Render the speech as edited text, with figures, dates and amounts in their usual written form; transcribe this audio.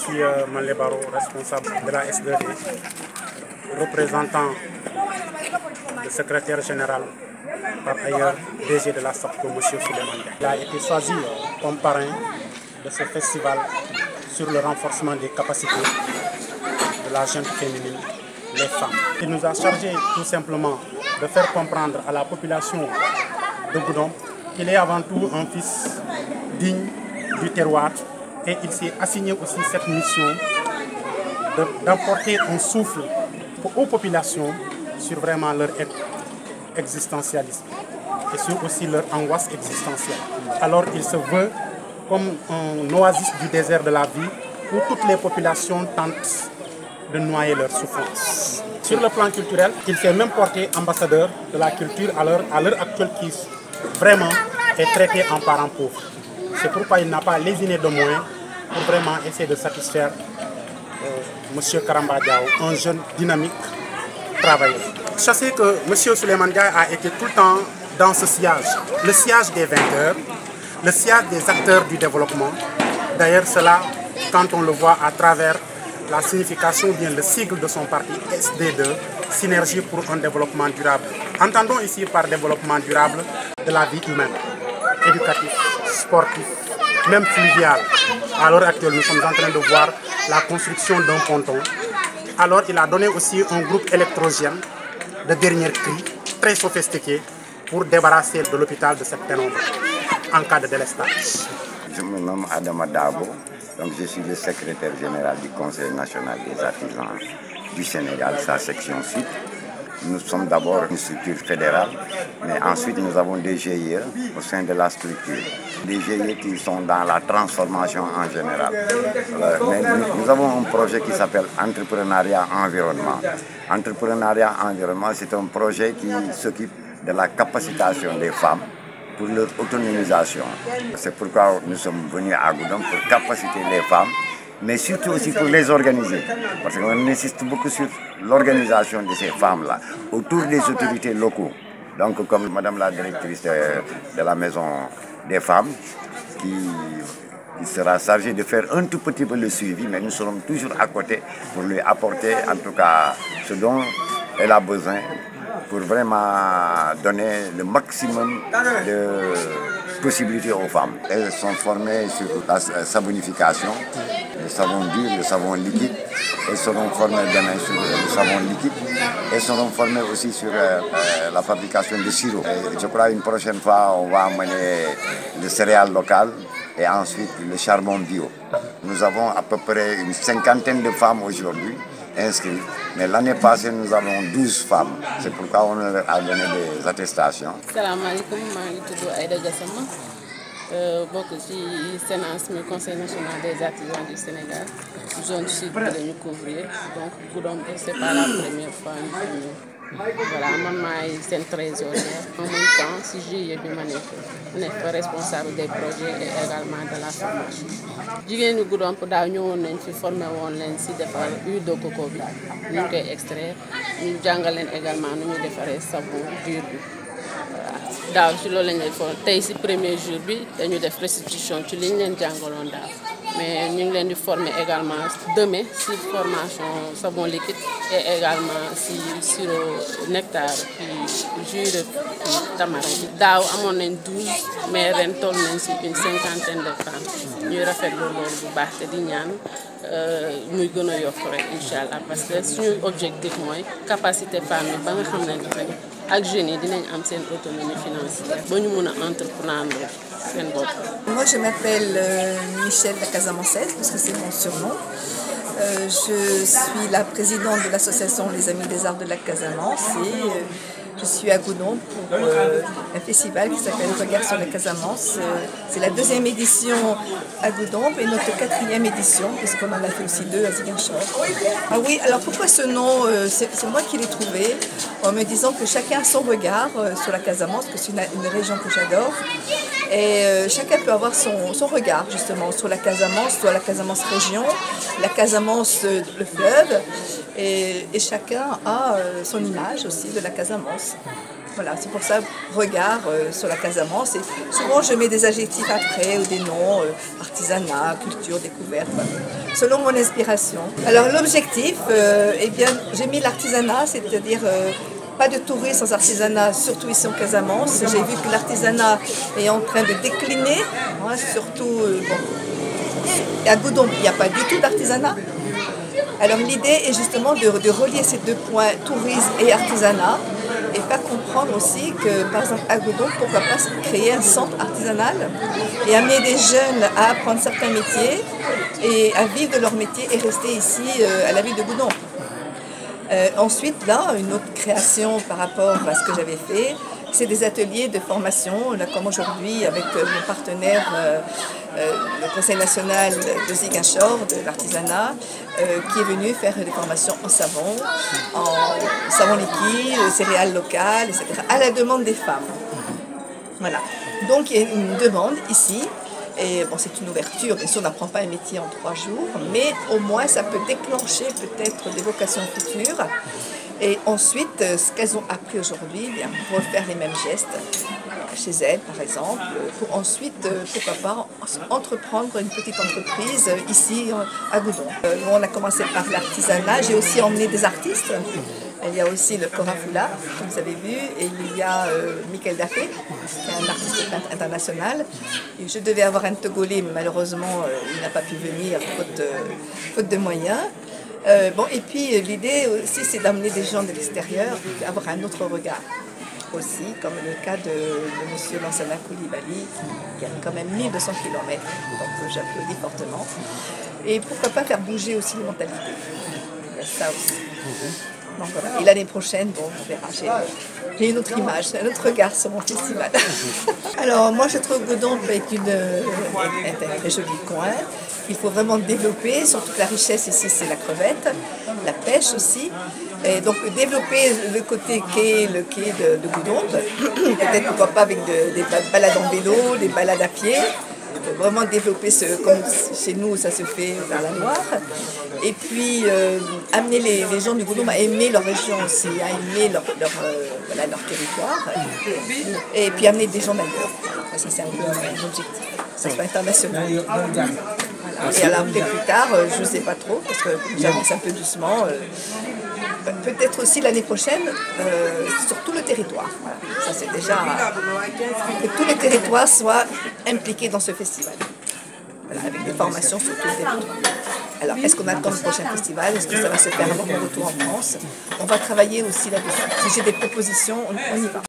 suis Manlé Baro, responsable de la S2D, représentant le secrétaire général, par ailleurs DG de la SAPCO, M. Souleymane Ndiaye. Il a été choisi comme parrain de ce festival sur le renforcement des capacités de la gente féminine, les femmes. Il nous a chargé tout simplement de faire comprendre à la population de Goudomp qu'il est avant tout un fils digne du terroir, et il s'est assigné aussi cette mission d'apporter un souffle aux populations sur vraiment leur existentialisme et sur aussi leur angoisse existentielle. Alors il se veut comme un oasis du désert de la vie où toutes les populations tentent de noyer leur souffrance. Sur le plan culturel, il s'est même porté ambassadeur de la culture à l'heure actuelle, qui vraiment est traité en parent pauvre. C'est pourquoi il n'a pas lésiné de moyens pour vraiment essayer de satisfaire M. Karamba Diao, un jeune dynamique, travailleur. Je sais que M. Souleymane Ndiaye a été tout le temps dans ce sillage, le sillage des vainqueurs, le sillage des acteurs du développement. D'ailleurs, cela, quand on le voit à travers la signification, bien le sigle de son parti SD2, Synergie pour un développement durable. Entendons ici par développement durable de la vie humaine, éducatif, sportif, même fluvial. À l'heure actuelle, nous sommes en train de voir la construction d'un ponton. Alors, il a donné aussi un groupe électrogène de dernier cri, très sophistiqué, pour débarrasser de l'hôpital de cette pénombre en cas de délestage. Je me nomme Adama Dabo, donc je suis le secrétaire général du Conseil national des artisans du Sénégal, sa section sud. Nous sommes d'abord une structure fédérale, mais ensuite nous avons des GIE au sein de la structure. Des GIE qui sont dans la transformation en général. Mais nous avons un projet qui s'appelle Entrepreneuriat Environnement. Entrepreneuriat Environnement, c'est un projet qui s'occupe de la capacitation des femmes pour leur autonomisation. C'est pourquoi nous sommes venus à Goudomp pour capaciter les femmes, mais surtout aussi pour les organiser. Parce qu'on insiste beaucoup sur l'organisation de ces femmes-là, autour des autorités locaux. Donc comme Madame la directrice de la Maison des Femmes, qui sera chargée de faire un tout petit peu le suivi, mais nous serons toujours à côté pour lui apporter en tout cas ce dont elle a besoin, pour vraiment donner le maximum de possibilités aux femmes. Elles sont formées sur la savonification, le savon dur, le savon liquide. Elles seront formées demain sur le savon liquide. Elles seront formées aussi sur la fabrication de sirop. Et je crois une prochaine fois, on va amener le céréales local et ensuite le charbon bio. Nous avons à peu près une cinquantaine de femmes aujourd'hui inscrites, mais l'année passée nous avons 12 femmes. C'est pourquoi on leur a donné des attestations. Salam alaikum, je suis Aïda Gassama, je suis sénateur du Conseil national des artisans du Sénégal. Zone sud de nous couvrir, donc Goudomp, c'est pas la première fois que nous. Voilà, maman est une trésorière. En même temps, si j'ai je suis responsable des projets et également de la formation. Jigéen ñi Goudomp daaw ñëwoon nañ fi formé woon leen si defar huile de coco bi ñu koy extraire ñu jàngal leen également nu ñuy defaree savon dur bi. Voilà daaw ci loolu lañ leen for tey si premier jour bi dañu def restitution ci li ñu leen jàngaloon daaw. Mais ñu ngi leen di former également demain si formation savon liquide et également si sirop nectar puis jus de tamarin. Daaw amoon nañ 12 mais ren toll nañ si une cinquantaine de femmes ñuy rafetlu loolu bu baax te di ñaan muy gën a yokk rek incha allah parce que suñu objectif mooy capacité femmes yi ba nga xam ne ak jeunes yi dinañ am seen autonomie financière ba ñu mun a entreprendre. Moi je m'appelle Michel la Casamançaise parce que c'est mon surnom. Je suis la présidente de l'association Les Amis des Arts de la Casamance et je suis à Goudomp pour un festival qui s'appelle Regard sur la Casamance. C'est la 2e édition à Goudomp et notre 4e édition puisqu'on en a fait aussi 2 à Ziguinchor. Ah oui, alors pourquoi ce nom? C'est moi qui l'ai trouvé en me disant que chacun a son regard sur la Casamance, que c'est une région que j'adore. Et chacun peut avoir son regard justement sur la Casamance région, la Casamance le fleuve, et chacun a son image aussi de la Casamance. Voilà, c'est pour ça, regard sur la Casamance. Et souvent je mets des adjectifs après ou des noms, artisanat, culture, découverte. Voilà. selon mon inspiration. Alors l'objectif, eh bien, j'ai mis l'artisanat, c'est-à-dire pas de tourisme sans artisanat, surtout ici en Casamance. J'ai vu que l'artisanat est en train de décliner, hein, surtout à Goudomp, il n'y a pas du tout d'artisanat. Alors l'idée est justement de relier ces deux points, tourisme et artisanat, et faire comprendre aussi que, par exemple, à Goudomp, pourquoi pas créer un centre artisanal et amener des jeunes à apprendre certains métiers et à vivre de leur métier et rester ici à la ville de Goudomp. Ensuite, là, une autre création par rapport à ce que j'avais fait, c'est des ateliers de formation, là, comme aujourd'hui avec mon partenaire, le Conseil national de Ziguinchor, de l'artisanat, qui est venu faire des formations en savon liquide, céréales locales, etc., à la demande des femmes. Voilà. Donc, il y a une demande ici. Et bon, c'est une ouverture, bien sûr on n'apprend pas un métier en 3 jours, mais au moins ça peut déclencher peut-être des vocations futures. Et ensuite, ce qu'elles ont appris aujourd'hui, bien refaire les mêmes gestes chez elles par exemple, pour ensuite, pourquoi pas, entreprendre une petite entreprise ici à Goudomp. On a commencé par l'artisanat, j'ai aussi emmené des artistes. Il y a aussi le Cora Foula, comme vous avez vu, et il y a Michael Dafé, qui est un artiste peintre international. Et je devais avoir un Togolais, mais malheureusement, il n'a pas pu venir faute de moyens. Et puis l'idée aussi, c'est d'amener des gens de l'extérieur, d'avoir un autre regard aussi, comme le cas de M. Lansana Koulibaly, qui a quand même 1200 km, donc j'applaudis fortement. Et pourquoi pas faire bouger aussi les mentalités. Il y a ça aussi. Donc, voilà. Et l'année prochaine, bon, on verra. J'ai une autre image, un autre regard sur mon festival. Alors, moi, je trouve Goudomp est un très joli coin. Il faut vraiment développer, surtout que la richesse ici, c'est la crevette, la pêche aussi. Et donc, développer le côté quai, le quai de Goudomp, peut-être pourquoi pas avec des balades en vélo, des balades à pied. Vraiment développer comme chez nous ça se fait vers la Loire, et puis amener les gens du Goudomp à aimer leur région aussi, à aimer leur territoire, et puis amener des gens d'ailleurs. Ça c'est un peu un objectif, ça soit international. Voilà. Et alors après plus tard, je ne sais pas trop, parce que j'avance un peu doucement. Peut-être aussi l'année prochaine sur tout le territoire. Voilà. Ça c'est déjà que tous les territoires soient impliqués dans ce festival. Voilà, avec des formations sur tout le territoire. Alors est-ce qu'on attend le prochain festival? Est-ce que ça va se faire avant mon retour en France? On va travailler aussi là-dessus. Si j'ai des propositions, on y va.